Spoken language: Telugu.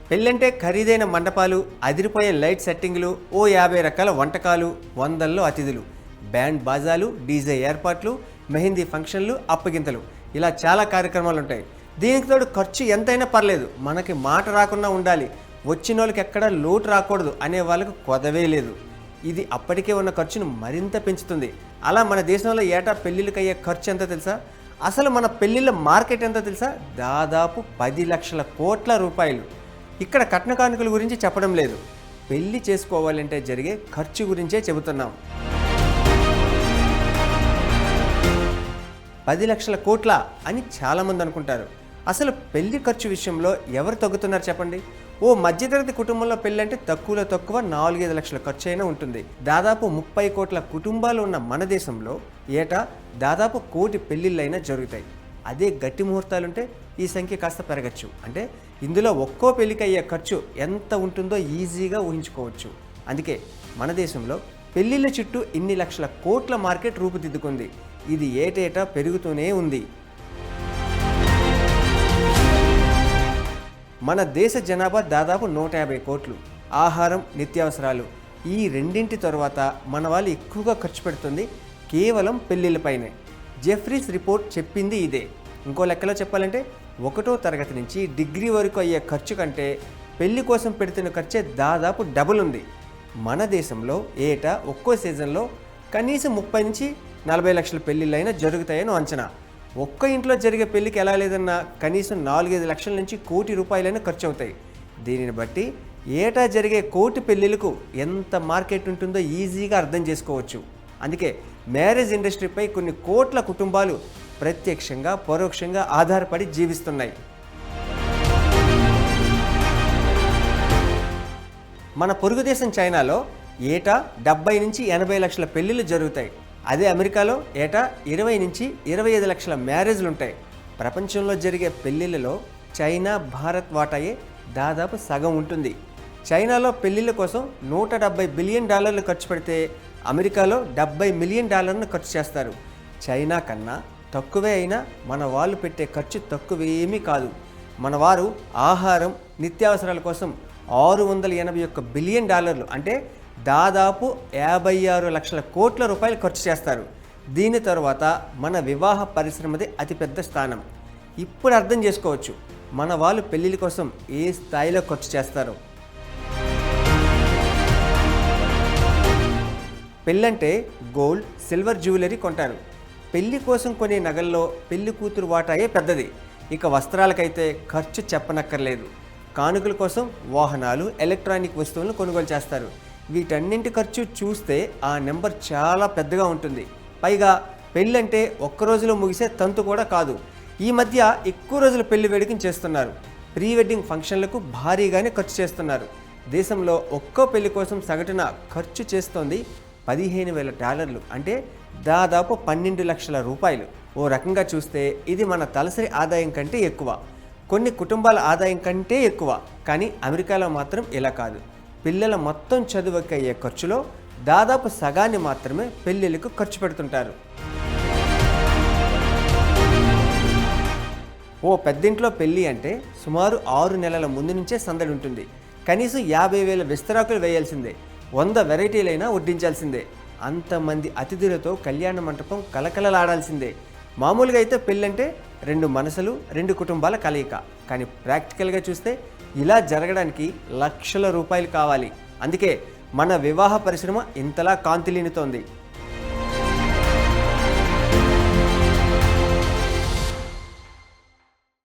పెళ్ళంటే ఖరీదైన మండపాలు, అదిరిపోయే లైట్ సెట్టింగులు, ఓ 50 రకాల వంటకాలు, వందల్లో అతిథులు, బ్యాండ్ బాజాలు, డీజే ఏర్పాట్లు, మెహందీ ఫంక్షన్లు, అప్పగింతలు, ఇలా చాలా కార్యక్రమాలు ఉంటాయి. దీనికి తోడు ఖర్చు ఎంతైనా పర్లేదు, మనకి మాట రాకుండా ఉండాలి, వచ్చిన వాళ్ళకి ఎక్కడా లోటు రాకూడదు అనే వాళ్ళకు కొదవే లేదు. ఇది అప్పటికే ఉన్న ఖర్చును మరింత పెంచుతుంది. అలా మన దేశంలో ఏటా పెళ్ళిళ్ళకి అయ్యే ఖర్చు ఎంతో తెలుసా? అసలు మన పెళ్ళిళ్ళ మార్కెట్ ఎంతో తెలుసా? దాదాపు 10 లక్షల కోట్ల రూపాయలు. ఇక్కడ కట్న కానుకల గురించి చెప్పడం లేదు, పెళ్లి చేసుకోవాలంటే జరిగే ఖర్చు గురించే చెబుతున్నాం. 10 లక్షల కోట్ల అని చాలామంది అనుకుంటారు. అసలు పెళ్లి ఖర్చు విషయంలో ఎవరు తగ్గుతున్నారు చెప్పండి? ఓ మధ్యతరగతి కుటుంబంలో పెళ్ళంటే తక్కువలో తక్కువ 4-5 లక్షల ఖర్చు అయినా ఉంటుంది. దాదాపు 30 కోట్ల కుటుంబాలు ఉన్న మన దేశంలో ఏటా దాదాపు 1 కోటి పెళ్ళిళ్ళైనా జరుగుతాయి. అదే గట్టి ముహూర్తాలుంటే ఈ సంఖ్య కాస్త పెరగచ్చు. అంటే ఇందులో ఒక్కో పెళ్లికి అయ్యే ఖర్చు ఎంత ఉంటుందో ఈజీగా ఊహించుకోవచ్చు. అందుకే మన దేశంలో పెళ్లిళ్ళ చుట్టూ ఇన్ని లక్షల కోట్ల మార్కెట్ రూపుదిద్దుకుంది. ఇది ఏటేటా పెరుగుతూనే ఉంది. మన దేశ జనాభా దాదాపు 150 కోట్లు. ఆహారం, నిత్యావసరాలు ఈ రెండింటి తర్వాత మన వాళ్ళు ఎక్కువగా ఖర్చు పెడుతుంది కేవలం పెళ్ళిళ్ళపైనే. జెఫ్రీస్ రిపోర్ట్ చెప్పింది ఇదే. ఇంకో లెక్కలో చెప్పాలంటే 1వ తరగతి నుంచి డిగ్రీ వరకు అయ్యే ఖర్చు కంటే పెళ్లి కోసం పెడుతున్న ఖర్చే దాదాపు డబుల్ ఉంది. మన దేశంలో ఏటా ఒక్కో సీజన్లో కనీసం 30 నుంచి 40 లక్షల పెళ్ళిళ్ళైనా జరుగుతాయని అంచనా. ఒక్క ఇంట్లో జరిగే పెళ్లికి ఎలా లేదన్నా కనీసం 4-5 లక్షల నుంచి 1 కోటి రూపాయలైనా ఖర్చు అవుతాయి. దీనిని బట్టి ఏటా జరిగే 1 కోటి పెళ్ళిళ్ళకు ఎంత మార్కెట్ ఉంటుందో ఈజీగా అర్థం చేసుకోవచ్చు. అందుకే మ్యారేజ్ ఇండస్ట్రీపై కొన్ని కోట్ల కుటుంబాలు ప్రత్యక్షంగా పరోక్షంగా ఆధారపడి జీవిస్తున్నాయి. మన పొరుగు దేశం చైనాలో ఏటా 70 నుంచి 80 లక్షల పెళ్ళిళ్ళు జరుగుతాయి. అదే అమెరికాలో ఏటా 20 నుంచి 25 లక్షల మ్యారేజ్లు ఉంటాయి. ప్రపంచంలో జరిగే పెళ్ళిళ్ళలో చైనా, భారత్ వాటాయే దాదాపు సగం ఉంటుంది. చైనాలో పెళ్ళిళ్ళ కోసం $170 బిలియన్ ఖర్చు పెడితే అమెరికాలో $70 మిలియన్ ఖర్చు చేస్తారు. చైనా కన్నా తక్కువే అయినా మన వాళ్ళు పెట్టే ఖర్చు తక్కువేమీ కాదు. మన వారు ఆహారం, నిత్యావసరాల కోసం $681 బిలియన్ అంటే దాదాపు 56 లక్షల కోట్ల రూపాయలు ఖర్చు చేస్తారు. దీని తర్వాత మన వివాహ పరిశ్రమది అతిపెద్ద స్థానం. ఇప్పుడు అర్థం చేసుకోవచ్చు మన వాళ్ళు పెళ్ళిళ్ళ కోసం ఏ స్థాయిలో ఖర్చు చేస్తారో. పెళ్ళంటే గోల్డ్, సిల్వర్ జ్యువెలరీ కొంటారు. పెళ్లి కోసం కొనే నగల్లో పెళ్లి కూతురు వాటాయే పెద్దది. ఇక వస్త్రాలకైతే ఖర్చు చెప్పనక్కర్లేదు. కానుకల కోసం వాహనాలు, ఎలక్ట్రానిక్ వస్తువులను కొనుగోలు చేస్తారు. వీటన్నింటి ఖర్చు చూస్తే ఆ నెంబర్ చాలా పెద్దగా ఉంటుంది. పైగా పెళ్ళంటే ఒక్క రోజులో ముగిసే తంతు కూడా కాదు. ఈ మధ్య ఎక్కువ రోజుల పెళ్లి వేడుకని చేస్తున్నారు. ప్రీ వెడ్డింగ్ ఫంక్షన్లకు భారీగానే ఖర్చు చేస్తున్నారు. దేశంలో ఒక్కో పెళ్లి కోసం సగటున ఖర్చు చేస్తోంది $15,000 అంటే దాదాపు 12 లక్షల రూపాయలు. ఓ రకంగా చూస్తే ఇది మన తలసరి ఆదాయం కంటే ఎక్కువ, కొన్ని కుటుంబాల ఆదాయం కంటే ఎక్కువ. కానీ అమెరికాలో మాత్రం ఇలా కాదు. పిల్లల మొత్తం చదువుకి అయ్యే ఖర్చులో దాదాపు సగాన్ని మాత్రమే పెళ్ళిళ్ళకు ఖర్చు పెడుతుంటారు. ఓ పెద్దింట్లో పెళ్ళి అంటే సుమారు 6 నెలల ముందు నుంచే సందడి ఉంటుంది. కనీసం 50,000 విస్తరాకులు వేయాల్సిందే, 100 వెరైటీలైనా వడ్డించాల్సిందే. అంతమంది అతిథులతో కళ్యాణ మంటపం కలకలలాడాల్సిందే. మామూలుగా అయితే పెళ్ళంటే 2 మనసులు, 2 కుటుంబాల కలయిక. కానీ ప్రాక్టికల్గా చూస్తే ఇలా జరగడానికి లక్షల రూపాయలు కావాలి. అందుకే మన వివాహ పరిశ్రమ ఇంతలా కాంతిలీనుతోంది.